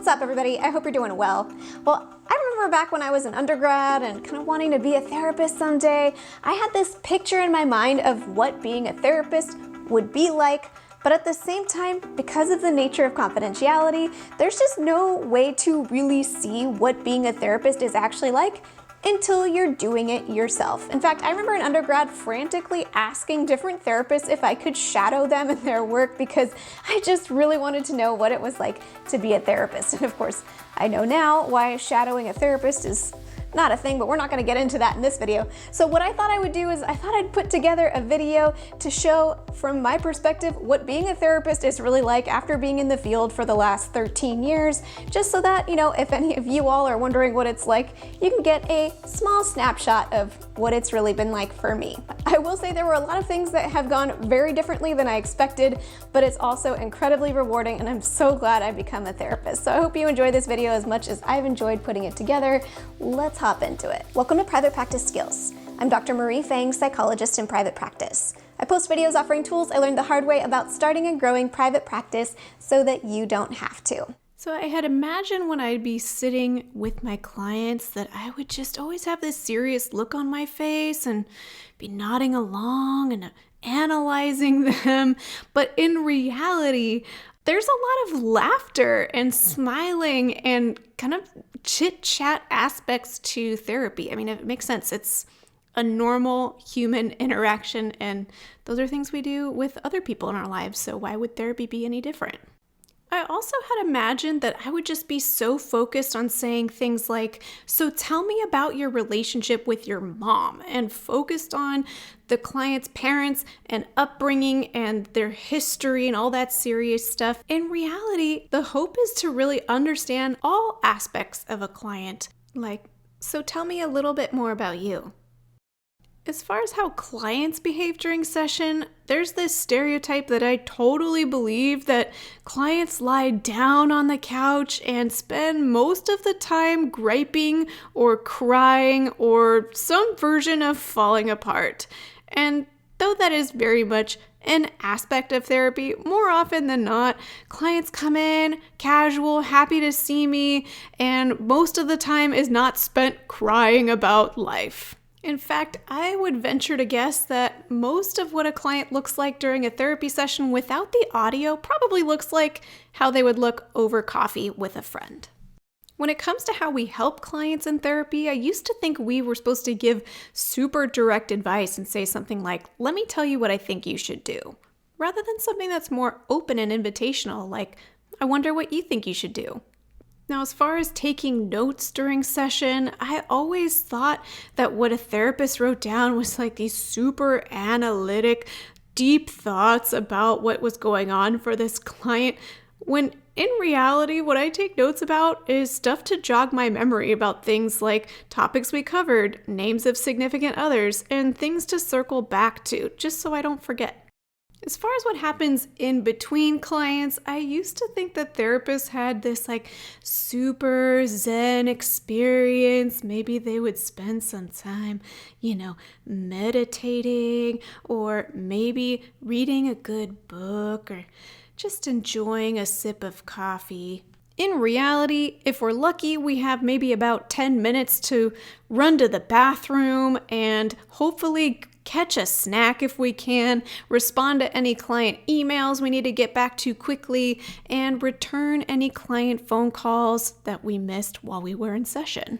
What's up, everybody? I hope you're doing well. Well, I remember back when I was an undergrad and kind of wanting to be a therapist someday, I had this picture in my mind of what being a therapist would be like, but at the same time, because of the nature of confidentiality, there's just no way to really see what being a therapist is actually like until you're doing it yourself. In fact, I remember in undergrad frantically asking different therapists if I could shadow them in their work because I just really wanted to know what it was like to be a therapist. And of course, I know now why shadowing a therapist is not a thing, but we're not gonna get into that in this video. So what I thought I would do is I thought I'd put together a video to show from my perspective what being a therapist is really like after being in the field for the last 13 years, just so that, you know, if any of you all are wondering what it's like, you can get a small snapshot of what it's really been like for me. I will say there were a lot of things that have gone very differently than I expected, but it's also incredibly rewarding and I'm so glad I've become a therapist. So I hope you enjoy this video as much as I've enjoyed putting it together. Let's hop into it. Welcome to Private Practice Skills. I'm Dr. Marie Fang, psychologist in private practice. I post videos offering tools I learned the hard way about starting and growing private practice so that you don't have to. So I had imagined when I'd be sitting with my clients that I would just always have this serious look on my face and be nodding along and analyzing them. But in reality, there's a lot of laughter and smiling and kind of chit-chat aspects to therapy. I mean, it makes sense. It's a normal human interaction, and those are things we do with other people in our lives, so why would therapy be any different? I also had imagined that I would just be so focused on saying things like, so tell me about your relationship with your mom, and focused on the client's parents and upbringing and their history and all that serious stuff. In reality, the hope is to really understand all aspects of a client. Like, so tell me a little bit more about you. As far as how clients behave during session, there's this stereotype that I totally believe that clients lie down on the couch and spend most of the time griping or crying or some version of falling apart. And though that is very much an aspect of therapy, more often than not, clients come in casual, happy to see me, and most of the time is not spent crying about life. In fact, I would venture to guess that most of what a client looks like during a therapy session without the audio probably looks like how they would look over coffee with a friend. When it comes to how we help clients in therapy, I used to think we were supposed to give super direct advice and say something like, let me tell you what I think you should do, rather than something that's more open and invitational, like, I wonder what you think you should do. Now, as far as taking notes during session, I always thought that what a therapist wrote down was like these super analytic, deep thoughts about what was going on for this client, when in reality, what I take notes about is stuff to jog my memory about things like topics we covered, names of significant others, and things to circle back to, just so I don't forget. As far as what happens in between clients, I used to think that therapists had this like super zen experience. Maybe they would spend some time, meditating, or maybe reading a good book, or just enjoying a sip of coffee. In reality, if we're lucky, we have maybe about 10 minutes to run to the bathroom and hopefully catch a snack if we can, respond to any client emails we need to get back to quickly, and return any client phone calls that we missed while we were in session.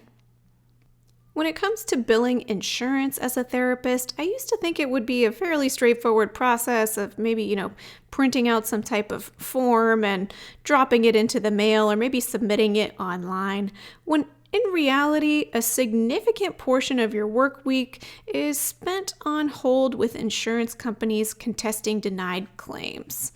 When it comes to billing insurance as a therapist, I used to think it would be a fairly straightforward process of maybe, printing out some type of form and dropping it into the mail, or maybe submitting it online, when in reality, a significant portion of your work week is spent on hold with insurance companies contesting denied claims.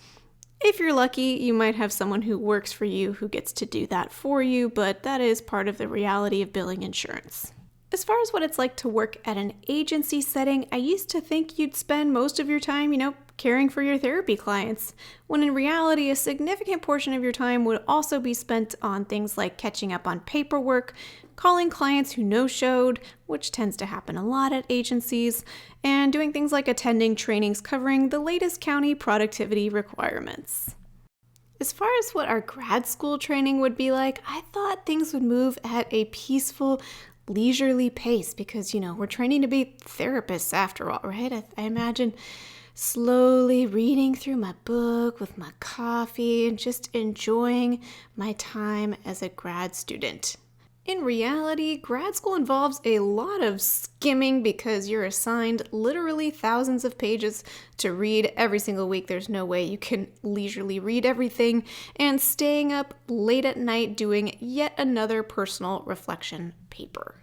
If you're lucky, you might have someone who works for you who gets to do that for you, but that is part of the reality of billing insurance. As far as what it's like to work at an agency setting, I used to think you'd spend most of your time, caring for your therapy clients, when in reality, a significant portion of your time would also be spent on things like catching up on paperwork, calling clients who no-showed, which tends to happen a lot at agencies, and doing things like attending trainings covering the latest county productivity requirements. As far as what our grad school training would be like, I thought things would move at a peaceful, leisurely pace because, we're training to be therapists after all, right? I imagine slowly reading through my book with my coffee and just enjoying my time as a grad student. In reality, grad school involves a lot of skimming because you're assigned literally thousands of pages to read every single week. There's no way you can leisurely read everything, and staying up late at night doing yet another personal reflection paper.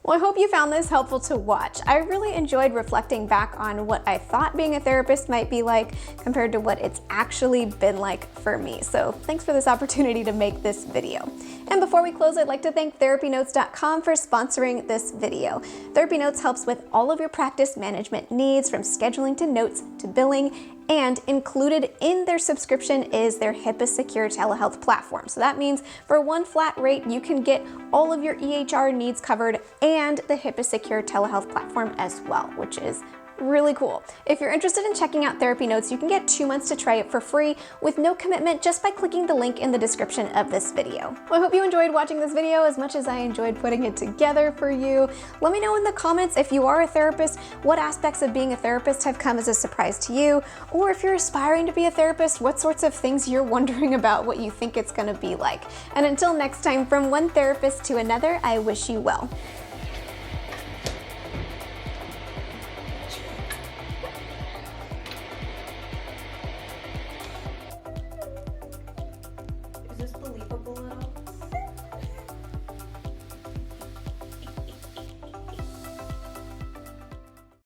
Well, I hope you found this helpful to watch. I really enjoyed reflecting back on what I thought being a therapist might be like compared to what it's actually been like for me. So thanks for this opportunity to make this video. And before we close, I'd like to thank TherapyNotes.com for sponsoring this video. TherapyNotes helps with all of your practice management needs, from scheduling to notes to billing, and included in their subscription is their HIPAA secure telehealth platform. So that means for one flat rate, you can get all of your EHR needs covered and the HIPAA secure telehealth platform as well, which is really cool. If you're interested in checking out Therapy Notes, you can get 2 months to try it for free with no commitment just by clicking the link in the description of this video. Well, I hope you enjoyed watching this video as much as I enjoyed putting it together for you. Let me know in the comments if you are a therapist, what aspects of being a therapist have come as a surprise to you, or if you're aspiring to be a therapist, what sorts of things you're wondering about what you think it's going to be like. And until next time, from one therapist to another, I wish you well.